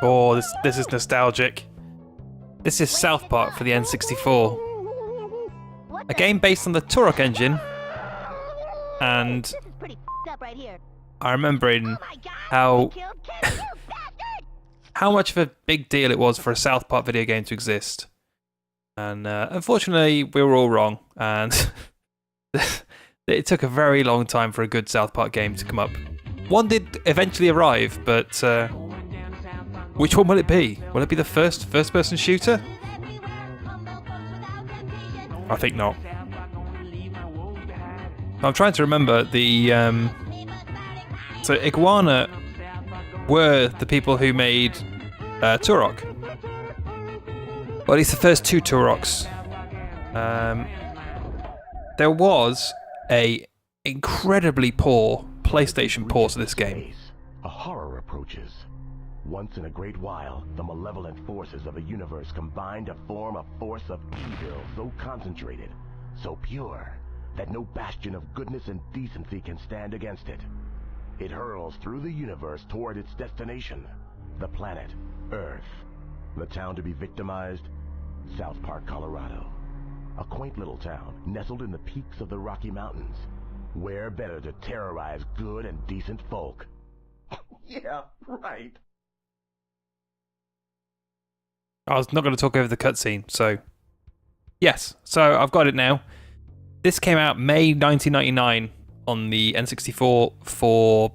Oh, this is nostalgic. This is South Park for the N64. A game based on the Turok engine, and I remembering how much of a big deal it was for a South Park video game to exist. And unfortunately, we were all wrong, and it took a very long time for a good South Park game to come up. One did eventually arrive, but which one will it be? Will it be the first-person shooter? I think not. I'm trying to remember the. So Iguana were the people who made Turok. Well, at least the first two Turoks. There was a incredibly poor PlayStation port of this game. A horror approaches. Once in a great while, the malevolent forces of a universe combine to form a force of evil so concentrated, so pure, that no bastion of goodness and decency can stand against it. It hurls through the universe toward its destination, the planet Earth. The town to be victimized? South Park, Colorado. A quaint little town nestled in the peaks of the Rocky Mountains. Where better to terrorize good and decent folk? Yeah, right. I was not going to talk over the cutscene, so yes. So I've got it now. This came out May 1999 on the N64 for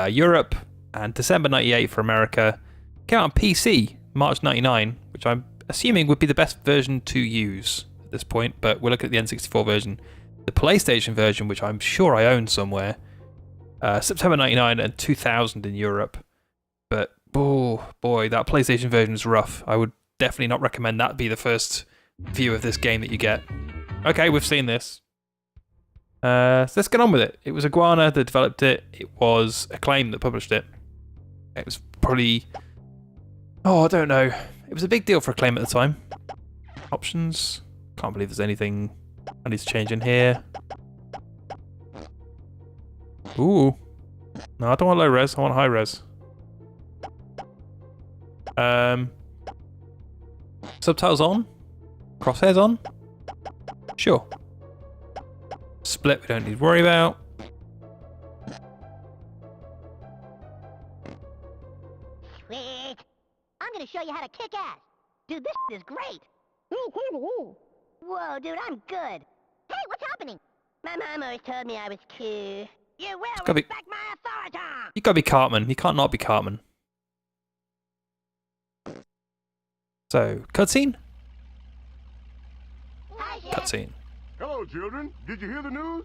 Europe, and December 98 for America. Came out on PC March 99, which I'm assuming would be the best version to use at this point, but we'll look at the N64 version. The PlayStation version, which I'm sure I own somewhere, September 99 and 2000 in Europe. But, oh boy, that PlayStation version is rough. I would definitely not recommend that be the first view of this game that you get. Okay, we've seen this. So let's get on with it. It was Iguana that developed it. It was Acclaim that published it. It was probably... Oh, I don't know. It was a big deal for Acclaim at the time. Options. Can't believe there's anything I need to change in here. Ooh. No, I don't want low res. I want high res. Subtitles on? Crosshairs on? Sure. Split we don't need to worry about. Sweet. I'm gonna show you how to kick ass. Dude, this is great. Whoa, dude, I'm good. Hey, what's happening? My mom always told me I was cool. You will respect my authority. You gotta be Cartman. You can't not be Cartman. So, cutscene? Hi, Chef. Cutscene. Hello, children. Did you hear the news?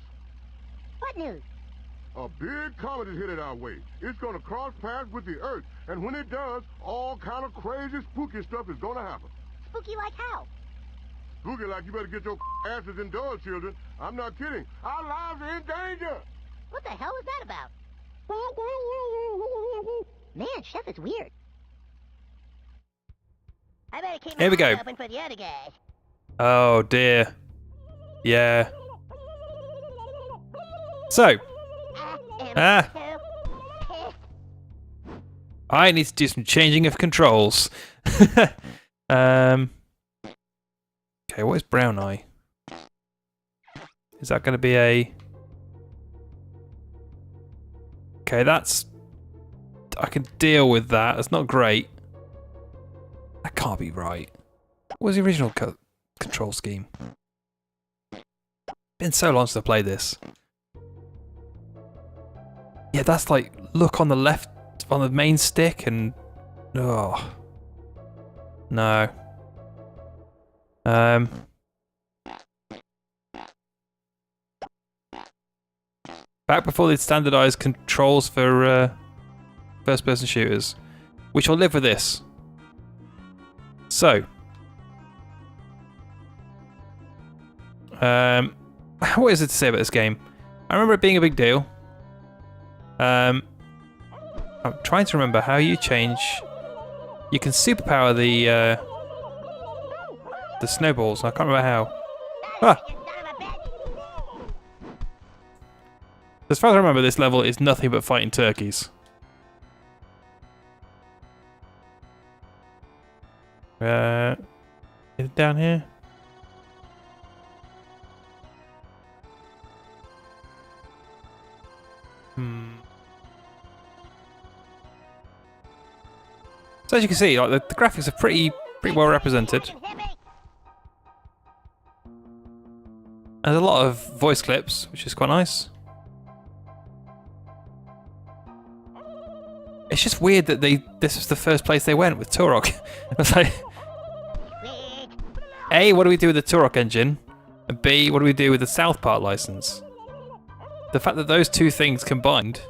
What news? A big comet is headed our way. It's gonna cross paths with the Earth, and when it does, all kind of crazy, spooky stuff is gonna happen. Spooky like how? Spooky like you better get your asses indoors, children. I'm not kidding. Our lives are in danger. What the hell is that about? Man, Chef is weird. I better keep my Here we go. eyes open for the other guys. Oh dear. Yeah. So, I need to do some changing of controls. Okay, what is brown eye? Is that going to be a... Okay, that's... I can deal with that. That's not great. That can't be right. What was the original control scheme? Been so long since I played this. Yeah, that's like look on the left on the main stick and oh no. Back before they'd standardized controls for first-person shooters, we shall live with this. So, what is it to say about this game? I remember it being a big deal. I'm trying to remember how you change. You can superpower the snowballs. I can't remember how. Ah. As far as I remember, this level is nothing but fighting turkeys. Is it down here? So as you can see, like the graphics are pretty well represented. There's a lot of voice clips, which is quite nice. It's just weird that this was the first place they went with Turok. It's like, A, what do we do with the Turok engine? And B, what do we do with the South Park license? The fact that those two things combined.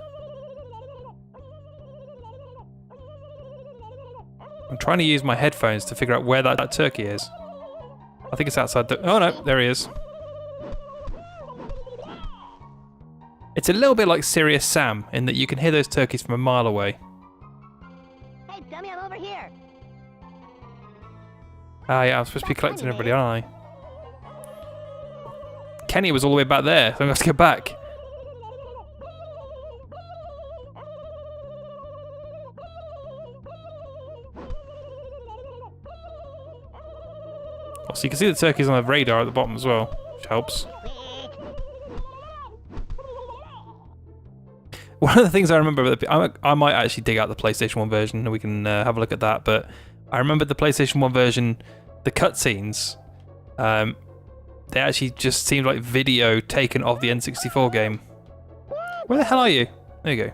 I'm trying to use my headphones to figure out where that turkey is. I think it's outside the... Oh no, there he is. It's a little bit like Serious Sam in that you can hear those turkeys from a mile away. Hey, dummy, I'm over here. Ah yeah, I'm supposed to be collecting everybody, aren't I? Kenny was all the way back there, so I'm going to have to go back. So you can see the turkeys on the radar at the bottom as well, which helps. One of the things I remember, I might actually dig out the PlayStation 1 version and we can have a look at that, but I remember the PlayStation 1 version, the cutscenes, they actually just seemed like video taken off the N64 game. Where the hell are you? There you go.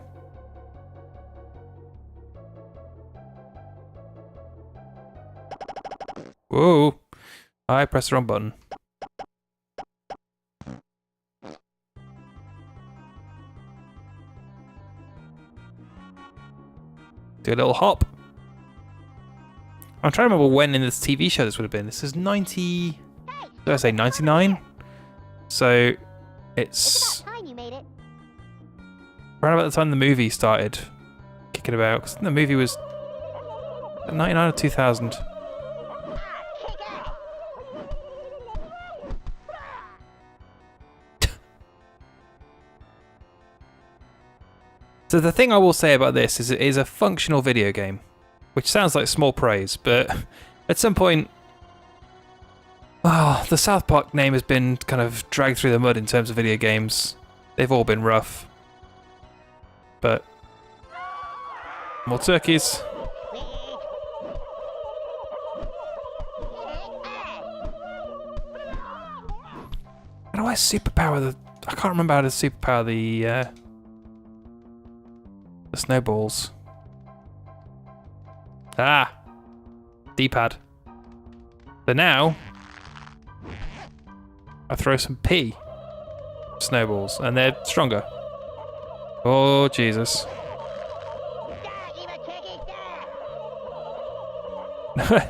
Whoa. I pressed the wrong button. Do a little hop. I'm trying to remember when in this TV show this would have been. This is 90... Did I say 99? So it's around about the time the movie started kicking about. Because the movie was 99 or 2000. So the thing I will say about this is it is a functional video game, which sounds like small praise, but at some point, the South Park name has been kind of dragged through the mud in terms of video games. They've all been rough. But more turkeys. How do I superpower the... I can't remember how to superpower the snowballs. Ah! D-pad. So now, I throw some P snowballs, and they're stronger. Oh, Jesus. I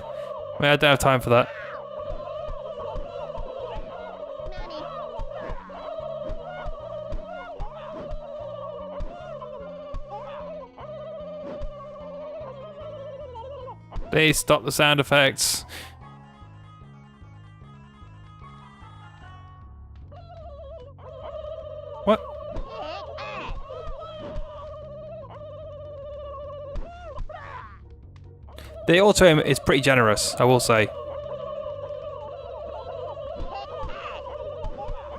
don't have time for that. Please stop the sound effects. What? The auto aim is pretty generous, I will say.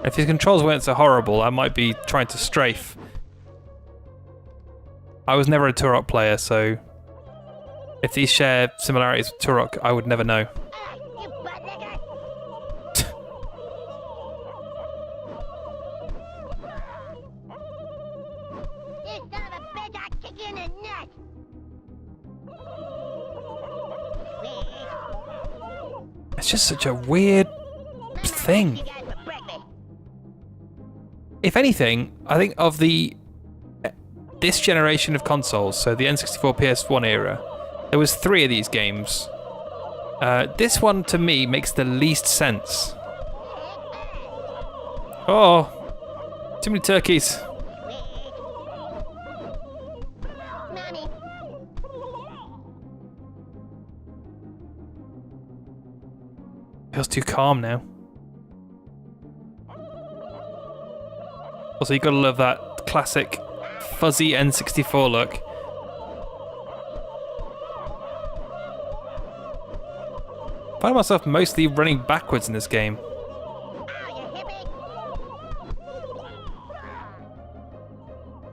If his controls weren't so horrible, I might be trying to strafe. I was never a Turok player, so if these share similarities with Turok, I would never know. It's just such a weird thing. If anything, I think of this generation of consoles, so the N64, PS1 era, there was 3 of these games. This one, to me, makes the least sense. Oh, too many turkeys. Feels too calm now. Also, you gotta love that classic fuzzy N64 look. I find myself mostly running backwards in this game. Ow, you hit me.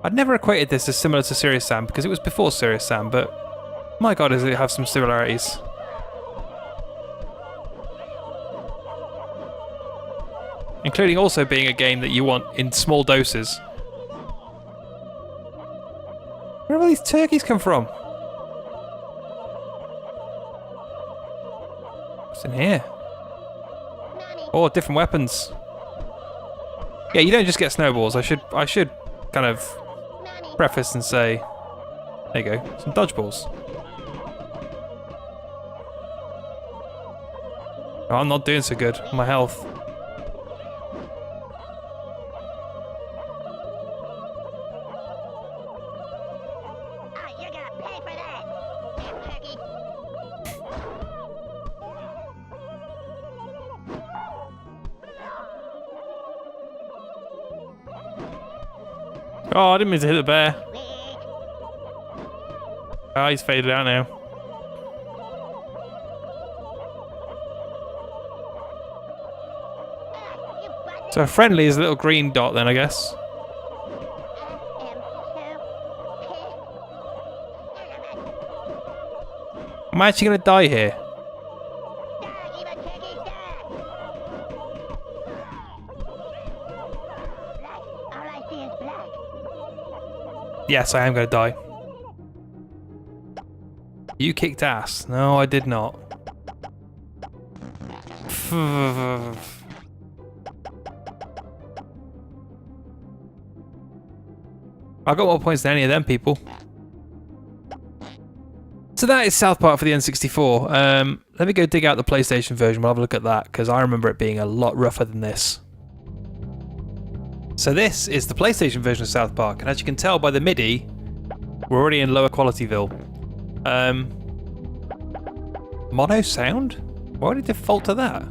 I'd never equated this as similar to Serious Sam because it was before Serious Sam, but my god, does it have some similarities. Including also being a game that you want in small doses. Where have all these turkeys come from? What's in here? Oh, different weapons. Yeah, you don't just get snowballs. I should kind of preface and say, there you go, some dodgeballs. Oh, I'm not doing so good on my health. You're gonna pay for that, damn turkey. Oh, I didn't mean to hit the bear. Sweet. Oh, he's faded out now. You butt. So friendly is a little green dot then, I guess. I am so Am I actually going to die here? Dog, even turkey, dog. Black. All I see is black. Yes, I am going to die. You kicked ass. No, I did not. I got more points than any of them people. So that is South Park for the N64. Let me go dig out the PlayStation version. We'll have a look at that because I remember it being a lot rougher than this. So this is the PlayStation version of South Park, and as you can tell by the MIDI, we're already in lower qualityville. Mono sound? Why would it default to that?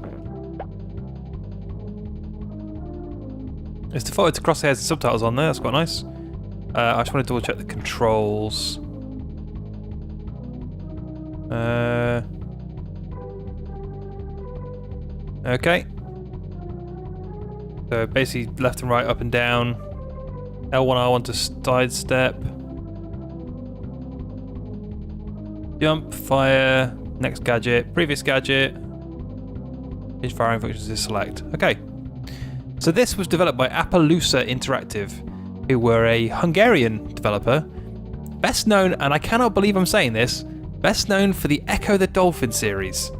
It's defaulted to crosshairs and subtitles on there. That's quite nice. I just want to double check the controls. Okay. So basically left and right, up and down. L1, R1 to sidestep. Jump, fire, next gadget, previous gadget. Each firing functions is select. Okay. So this was developed by Appaloosa Interactive, who were a Hungarian developer. Best known, and I cannot believe I'm saying this, best known for the Echo the Dolphin series.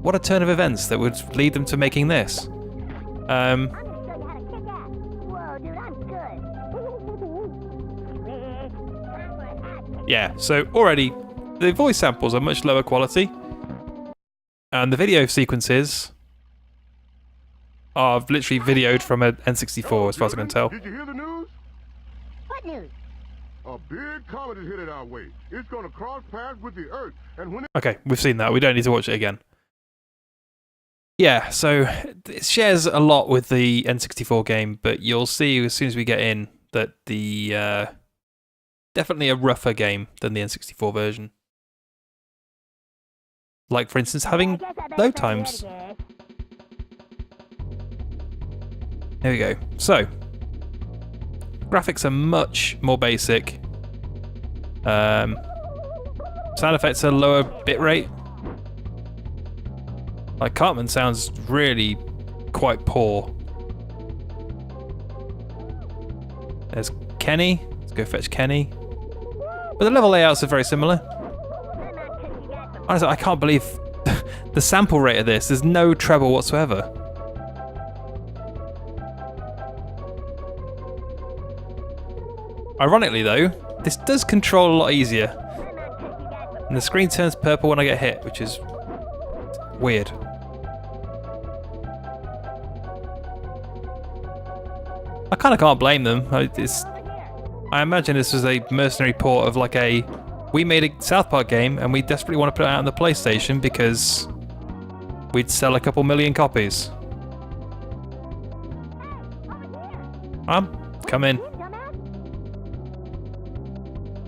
What a turn of events that would lead them to making this. I'm gonna show you how to kick ass. Whoa, dude, I'm good. Yeah, so already the voice samples are much lower quality, and the video sequences are literally videoed from an N64 as far as I can tell. Did you hear the news? What news? A big comet is headed our way. It's gonna cross paths with the Earth, and when it Okay, we've seen that. We don't need to watch it again. Yeah, so it shares a lot with the N64 game, but you'll see as soon as we get in that the definitely a rougher game than the N64 version. Like, for instance, having load times. Here we go. So, graphics are much more basic. Sound effects are lower bitrate. Like, Cartman sounds really quite poor. There's Kenny. Let's go fetch Kenny. But the level layouts are very similar. Honestly, I can't believe the sample rate of this. There's no treble whatsoever. Ironically though, this does control a lot easier. And the screen turns purple when I get hit, which is weird. I kind of can't blame them. I imagine this was a mercenary port of like we made a South Park game and we desperately want to put it out on the PlayStation because we'd sell a couple million copies. Come in.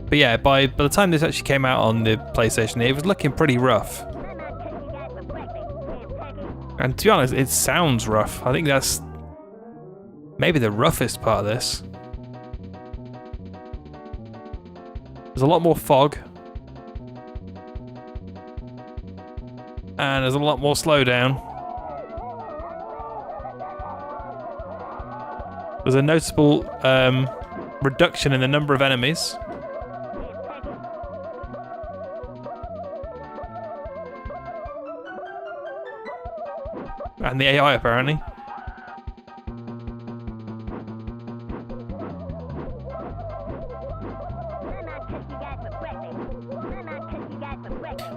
But yeah, by the time this actually came out on the PlayStation, it was looking pretty rough. And to be honest, it sounds rough. I think that's maybe the roughest part of this. There's a lot more fog. And there's a lot more slowdown. There's a noticeable reduction in the number of enemies. And the AI, apparently.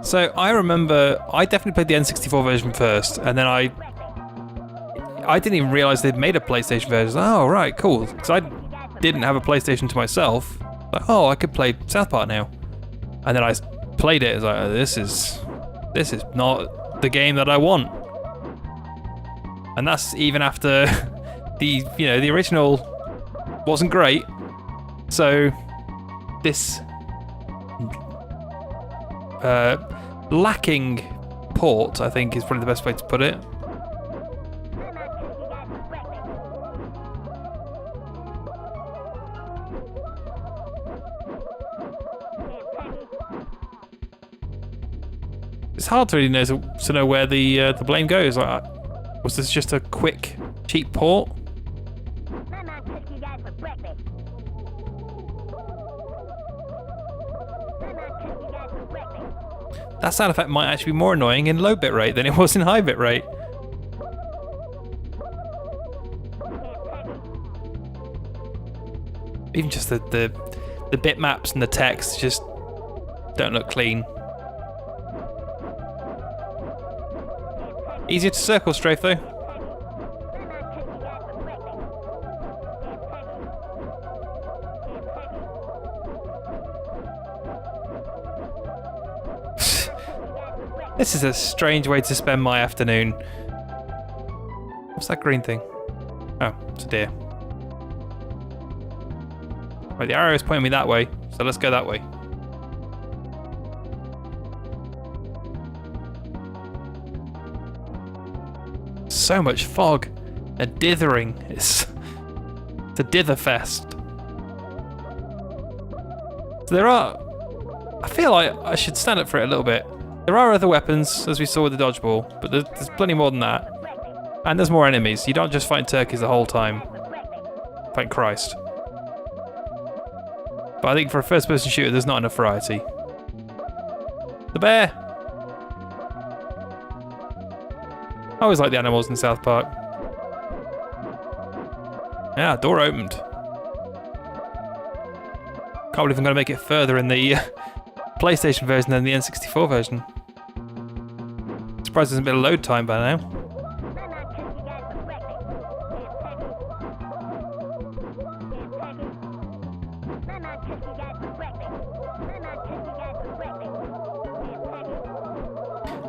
So I remember I definitely played the N64 version first, and then I didn't even realise they'd made a PlayStation version. Oh right, cool. Because I didn't have a PlayStation to myself. Like, oh, I could play South Park now. And then I played it. It's like, oh, this is not the game that I want. And that's even after the original wasn't great. So this lacking port, I think, is probably the best way to put it. It's hard to really know where the blame goes. Like, was this just a quick, cheap port? That sound effect might actually be more annoying in low bitrate than it was in high bitrate. Even just the bitmaps and the text just don't look clean. Easier to circle strafe though. This is a strange way to spend my afternoon. What's that green thing? Oh, it's a deer. Right, the arrow is pointing me that way, so let's go that way. So much fog and dithering. It's a dither fest. So there are... I feel like I should stand up for it a little bit. There are other weapons, as we saw with the dodgeball, but there's plenty more than that. And there's more enemies. You don't just fight turkeys the whole time. Thank Christ. But I think for a first-person shooter, there's not enough variety. The bear! I always like the animals in South Park. Yeah, door opened. Can't believe I'm going to make it further in the PlayStation version than the N64 version. Surprised there's a bit of load time by now.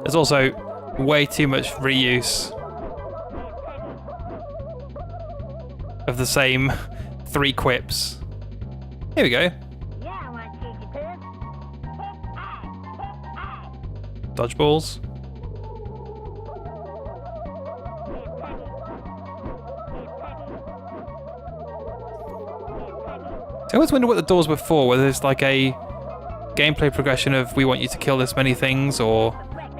There's also way too much reuse of the same 3 quips. Here we go. Dodgeballs. I always wonder what the doors were for, whether it's like a gameplay progression of we want you to kill this many things, or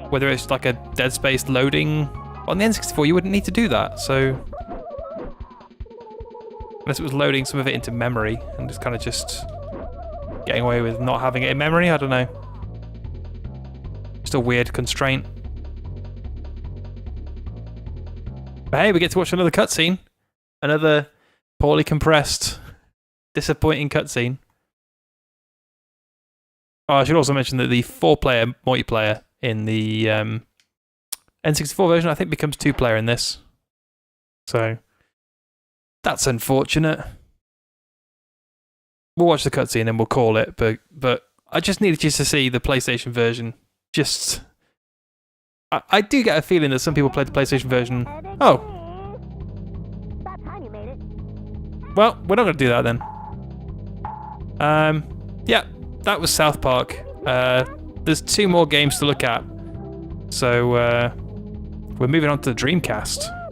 whether it's like a Dead Space loading. On the N64 you wouldn't need to do that, so... Unless it was loading some of it into memory and just kind of just getting away with not having it in memory, I don't know. Just a weird constraint. But hey, we get to watch another cutscene. Another poorly compressed, disappointing cutscene. Oh, I should also mention that the 4-player multiplayer in the N64 version, I think, becomes 2-player in this. So, that's unfortunate. We'll watch the cutscene and we'll call it, but I just needed you to see the PlayStation version. Just... I do get a feeling that some people played the PlayStation version. Oh. Well, we're not going to do that then. Yeah, that was South Park. There's 2 more games to look at. So, we're moving on to the Dreamcast.